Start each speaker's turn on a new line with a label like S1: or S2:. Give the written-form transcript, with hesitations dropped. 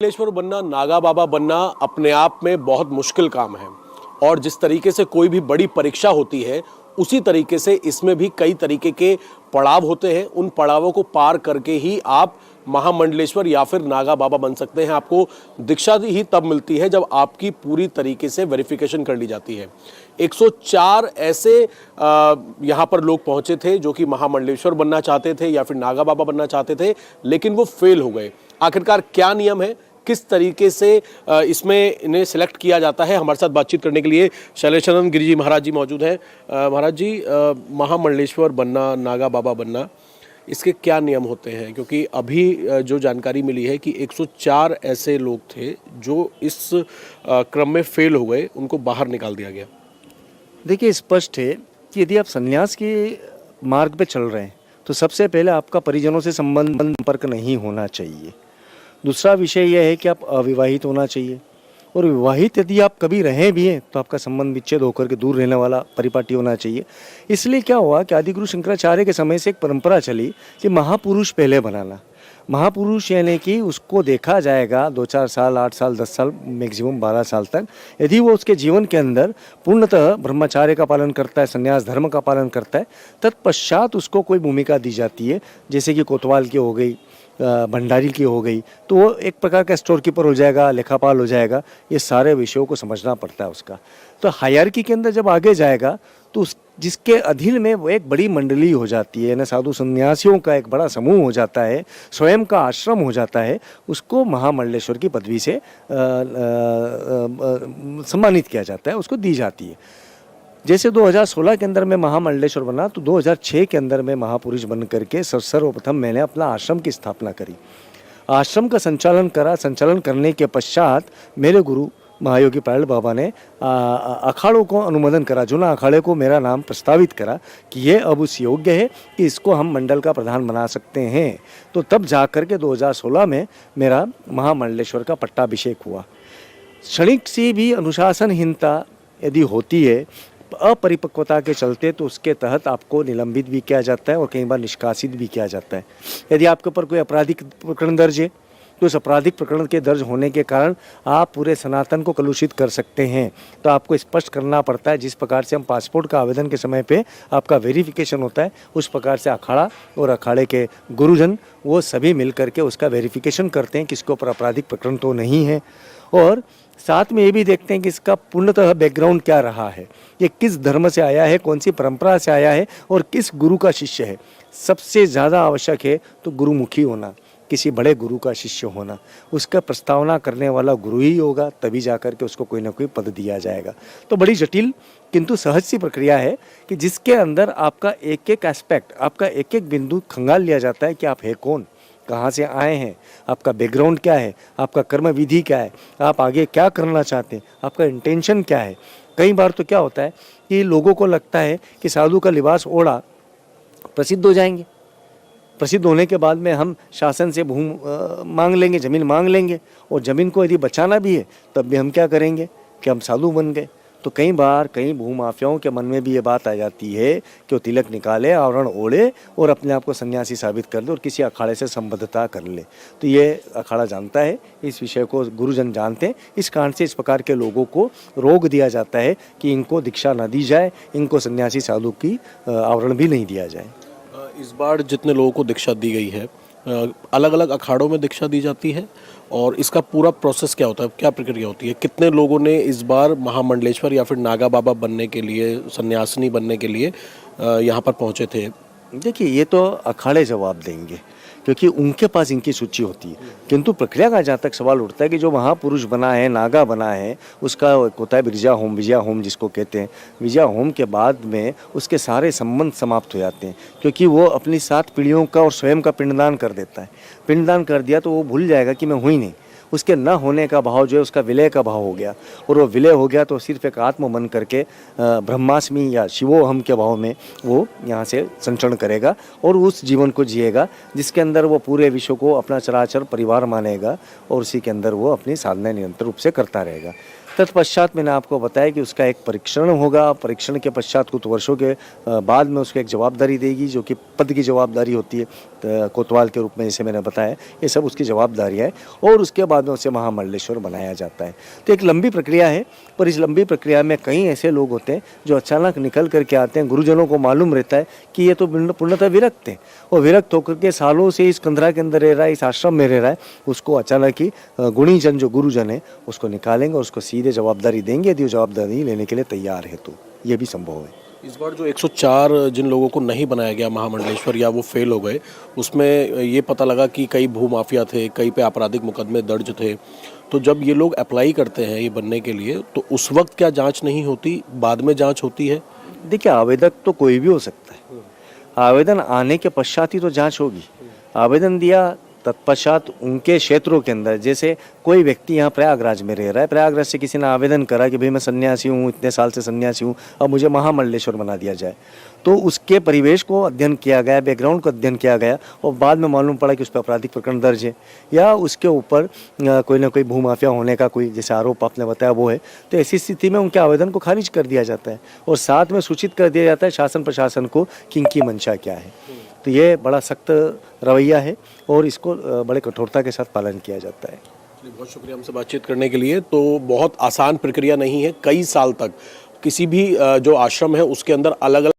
S1: मंडलेश्वर बनना, नागा बाबा बनना अपने आप में बहुत मुश्किल काम है और जिस तरीके से कोई भी बड़ी परीक्षा होती है उसी तरीके से इसमें भी कई तरीके के पड़ाव होते हैं। उन पड़ावों को पार करके ही आप महामंडलेश्वर या फिर नागा बाबा बन सकते हैं। आपको दीक्षा ही तब मिलती है जब आपकी पूरी तरीके से वेरिफिकेशन कर ली जाती है। 104 ऐसे यहाँ पर लोग पहुंचे थे जो कि महामंडलेश्वर बनना चाहते थे या फिर नागा बाबा बनना चाहते थे, लेकिन वो फेल हो गए। आखिरकार क्या नियम है, किस तरीके से इसमें इन्हें सिलेक्ट किया जाता है, हमारे साथ बातचीत करने के लिए शैलेशानंद गिरी जी महाराज जी मौजूद हैं। महाराज जी, महामंडलेश्वर बनना, नागा बाबा बनना, इसके क्या नियम होते हैं? क्योंकि अभी जो जानकारी मिली है कि 104 ऐसे लोग थे जो इस क्रम में फेल हो गए, उनको बाहर निकाल दिया गया।
S2: देखिए, स्पष्ट है कि यदि आप संन्यास के मार्ग पे चल रहे हैं तो सबसे पहले आपका परिजनों से संपर्क नहीं होना चाहिए। दूसरा विषय यह है कि आप अविवाहित होना चाहिए, और विवाहित यदि आप कभी रहे भी हैं तो आपका संबंध विच्छेद होकर के दूर रहने वाला परिपाटी होना चाहिए। इसलिए क्या हुआ कि आदिगुरु शंकराचार्य के समय से एक परंपरा चली कि महापुरुष पहले बनाना। महापुरुष यानी कि उसको देखा जाएगा 2-4 साल, 8 साल, 10 साल, मैक्सिमम 12 साल तक। यदि वो उसके जीवन के अंदर पूर्णतः ब्रह्मचार्य का पालन करता है, संन्यास धर्म का पालन करता है, तत्पश्चात उसको कोई भूमिका दी जाती है, जैसे कि कोतवाल की हो गई, भंडारी की हो गई, तो वो एक प्रकार का स्टोर कीपर हो जाएगा, लेखापाल हो जाएगा। ये सारे विषयों को समझना पड़ता है उसका। तो हायरार्की के अंदर जब आगे जाएगा तो उस जिसके अधीन में वो एक बड़ी मंडली हो जाती है ना, साधु सन्यासियों का एक बड़ा समूह हो जाता है, स्वयं का आश्रम हो जाता है, उसको महामंडलेश्वर की पदवी से सम्मानित किया जाता है, उसको दी जाती है। जैसे 2016 के अंदर मैं महामंडलेश्वर बना, तो 2006 के अंदर मैं महापुरुष बन करके सर्वप्रथम मैंने अपना आश्रम की स्थापना करी। आश्रम का संचालन करा। संचालन करने के पश्चात मेरे गुरु महायोगी पायल बाबा ने अखाड़ों को अनुमोदन करा, जुना अखाड़े को मेरा नाम प्रस्तावित करा कि ये अब उस योग्य है कि इसको हम मंडल का प्रधान बना सकते हैं। तो तब जा कर के 2016 में मेरा महामंडलेश्वर का पट्टाभिषेक हुआ। क्षणिक सी भी अनुशासनहीनता यदि होती है, अपरिपक्वता के चलते, तो उसके तहत आपको निलंबित भी किया जाता है और कई बार निष्कासित भी किया जाता है। यदि आपके ऊपर कोई आपराधिक प्रकरण दर्ज है तो उस आपराधिक प्रकरण के दर्ज होने के कारण आप पूरे सनातन को कलुषित कर सकते हैं। तो आपको स्पष्ट करना पड़ता है, जिस प्रकार से हम पासपोर्ट का आवेदन के समय पे आपका वेरिफिकेशन होता है, उस प्रकार से अखाड़ा और अखाड़े के गुरुजन वो सभी मिल करके उसका वेरिफिकेशन करते हैं कि इसके ऊपर आपराधिक प्रकरण तो नहीं है, और साथ में ये भी देखते हैं कि इसका पूर्णतः बैकग्राउंड क्या रहा है, ये किस धर्म से आया है, कौन सी परंपरा से आया है और किस गुरु का शिष्य है। सबसे ज़्यादा आवश्यक है तो गुरुमुखी होना, किसी बड़े गुरु का शिष्य होना। उसका प्रस्तावना करने वाला गुरु ही होगा, तभी जाकर के उसको कोई ना कोई पद दिया जाएगा। तो बड़ी जटिल किंतु सहज सी प्रक्रिया है कि जिसके अंदर आपका एक एक एस्पेक्ट, आपका एक एक बिंदु खंगाल लिया जाता है कि आप है कौन, कहाँ से आए हैं, आपका बैकग्राउंड क्या है, आपका कर्म विधि क्या है, आप आगे क्या करना चाहते हैं, आपका इंटेंशन क्या है। कई बार तो क्या होता है कि लोगों को लगता है कि साधु का लिबास ओढ़ा प्रसिद्ध हो जाएंगे, प्रसिद्ध होने के बाद में हम शासन से भूमि मांग लेंगे, ज़मीन मांग लेंगे, और ज़मीन को यदि बचाना भी है तब भी हम क्या करेंगे कि हम साधु बन गए। तो कई बार कई भूमाफियाओं के मन में भी ये बात आ जाती है कि वो तिलक निकाले, आवरण ओढ़े और अपने आप को सन्यासी साबित कर ले और किसी अखाड़े से संबद्धता कर ले। तो ये अखाड़ा जानता है, इस विषय को गुरुजन जानते हैं। इस कारण से इस प्रकार के लोगों को रोक दिया जाता है कि इनको दीक्षा न दी जाए, इनको सन्यासी साधु की आवरण भी नहीं दिया जाए।
S1: इस बार जितने लोगों को दीक्षा दी गई है, अलग अलग अखाड़ों में दीक्षा दी जाती है, और इसका पूरा प्रोसेस क्या होता है, क्या प्रक्रिया होती है? कितने लोगों ने इस बार महामंडलेश्वर या फिर नागा बाबा बनने के लिए, सन्यासिनी बनने के लिए यहाँ पर पहुँचे थे?
S2: देखिए, ये तो अखाड़े जवाब देंगे क्योंकि उनके पास इनकी सूची होती है। किंतु प्रक्रिया का जहाँ तक सवाल उठता है कि जो महापुरुष बना है, नागा बना है, उसका होता है विजया होम जिसको कहते हैं। विजया होम के बाद में उसके सारे संबंध समाप्त हो जाते हैं, क्योंकि वो अपनी 7 पीढ़ियों का और स्वयं का पिंडदान कर देता है। पिंडदान कर दिया तो वो भूल जाएगा कि मैं हुई नहीं। उसके न होने का भाव जो है उसका विलय का भाव हो गया, और वो विलय हो गया तो सिर्फ एक आत्म मन करके ब्रह्मास्मि या शिवोहम के भाव में वो यहाँ से संचरण करेगा और उस जीवन को जिएगा जिसके अंदर वो पूरे विश्व को अपना चराचर परिवार मानेगा और उसी के अंदर वो अपनी साधना निरंतर रूप से करता रहेगा। तत्पश्चात मैंने आपको बताया कि उसका एक परीक्षण होगा, परीक्षण के पश्चात कुछ वर्षों के बाद में उसको एक जवाबदारी देगी, जो कि पद की जवाबदारी होती है कोतवाल के रूप में, जैसे मैंने बताया, ये सब उसकी जवाबदारियाँ है, और उसके बाद में उसे महामंडलेश्वर बनाया जाता है। तो एक लंबी प्रक्रिया है, पर इस लंबी प्रक्रिया में कई ऐसे लोग होते हैं जो अचानक निकल करके आते हैं। गुरुजनों को मालूम रहता है कि ये तो पूर्णतः विरक्त हैं, और विरक्त होकर के सालों से इस कंदरा के अंदर रह रहा है, इस आश्रम में रह रहा है, उसको अचानक ही गुणीजन जो गुरुजन है उसको निकालेंगे और उसको सीधे जवाबदारी देंगे, यदि वो जवाबदारी लेने के लिए तैयार है तो ये भी संभव है।
S1: इस बार जो 104 जिन लोगों को नहीं बनाया गया महामंडलेश्वर या वो फेल हो गए, उसमें ये पता लगा कि कई भूमाफिया थे, कई पे आपराधिक मुकदमे दर्ज थे। तो जब ये लोग अप्लाई करते हैं ये बनने के लिए, तो उस वक्त क्या जांच नहीं होती, बाद में जांच होती है?
S2: देखिए, आवेदक तो कोई भी हो सकता है, आवेदन आने के पश्चात ही तो जांच होगी। आवेदन दिया, तत्पश्चात उनके क्षेत्रों के अंदर, जैसे कोई व्यक्ति यहाँ प्रयागराज में रह रहा है, प्रयागराज से किसी ने आवेदन करा कि भाई मैं सन्यासी हूँ, इतने साल से सन्यासी हूँ, अब मुझे महामंडलेश्वर बना दिया जाए, तो उसके परिवेश को अध्ययन किया गया, बैकग्राउंड को अध्ययन किया गया, और बाद में मालूम पड़ा कि उस पर आपराधिक प्रकरण दर्ज है, या उसके ऊपर कोई ना कोई भूमाफिया होने का कोई जैसे आरोप आपने बताया वो है, तो ऐसी स्थिति में उनके आवेदन को खारिज कर दिया जाता है, और साथ में सूचित कर दिया जाता है शासन प्रशासन को कि इनकी मंशा क्या है। तो ये बड़ा सख्त रवैया है, और इसको बड़े कठोरता के साथ पालन किया जाता है।
S1: बहुत शुक्रिया हमसे बातचीत करने के लिए। तो बहुत आसान प्रक्रिया नहीं है, कई साल तक किसी भी जो आश्रम है उसके अंदर अलग अलग